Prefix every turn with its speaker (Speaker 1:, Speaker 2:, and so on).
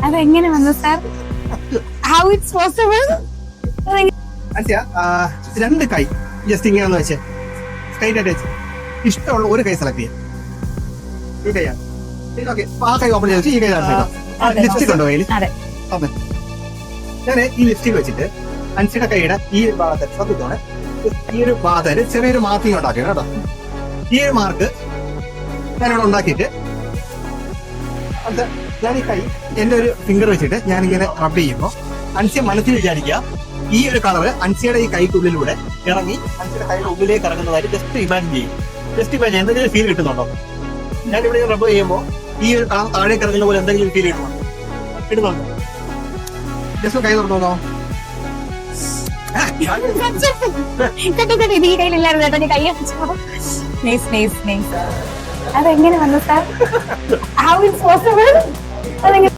Speaker 1: അതെങ്ങനെ വന്നു sir? How it's possible?
Speaker 2: രണ്ട് കൈ ജസ്റ്റ് ഇങ്ങനെ വെച്ച് സ്ട്രൈറ്റ് ആയിട്ട് വെച്ച് ഇഷ്ടമുള്ള ഒരു കൈ സെലക്ട് ചെയ്യാം. ഈ കൈയാണ്. ഓക്കെ, ആ കൈ ഓപ്പൺ ചെയ്ത് ഈ കൈ ലിപ്സ്റ്റിക് ഉണ്ടോ കയ്യിൽ? ഞാൻ ഈ ലിപ്സ്റ്റിക് വെച്ചിട്ട് അൻസിയുടെ കൈയുടെ ഈ ഭാഗത്ത് ശ്രദ്ധിച്ചോണെ, ഈ ഒരു ഭാഗത്ത് ചെറിയൊരു മാർക്കിങ് ഉണ്ടാക്കി കേട്ടോ. ഈ ഒരു മാർക്ക് ഞാനിവിടെ ഉണ്ടാക്കിയിട്ട് ഞാൻ ഈ കൈ എന്റെ ഒരു ഫിംഗർ വെച്ചിട്ട് ഞാനിങ്ങനെ റബ് ചെയ്യുമ്പോൾ അൻസിയ മനസ്സിൽ വിചാരിക്കുക ഈ ഒരു കളറ് അൻസിയുടെ ഈ കൈക്കുള്ളിലൂടെ ഇറങ്ങി അൻസിയുടെ കൈയുടെ ഉള്ളിലേക്ക് ഇറങ്ങുന്നതായിട്ട് ജസ്റ്റ് ഇമാജിൻ ചെയ്യും. ജസ്റ്റ് ഇമാജിൻ എന്തെങ്കിലും ഫീൽ കിട്ടുന്നുണ്ടോ? ഞാൻ ഇവിടെ റബ് ചെയ്യുമ്പോൾ ഈ ഒരു കളർ താഴേക്ക് ഇറങ്ങുന്ന പോലെ എന്തെങ്കിലും ഫീൽ കിട്ടുന്നുണ്ടോ? ജസ്റ്റ് കൈ തുറന്നോ.
Speaker 1: അതെങ്ങനെ വന്നു സാർ? How it's possible?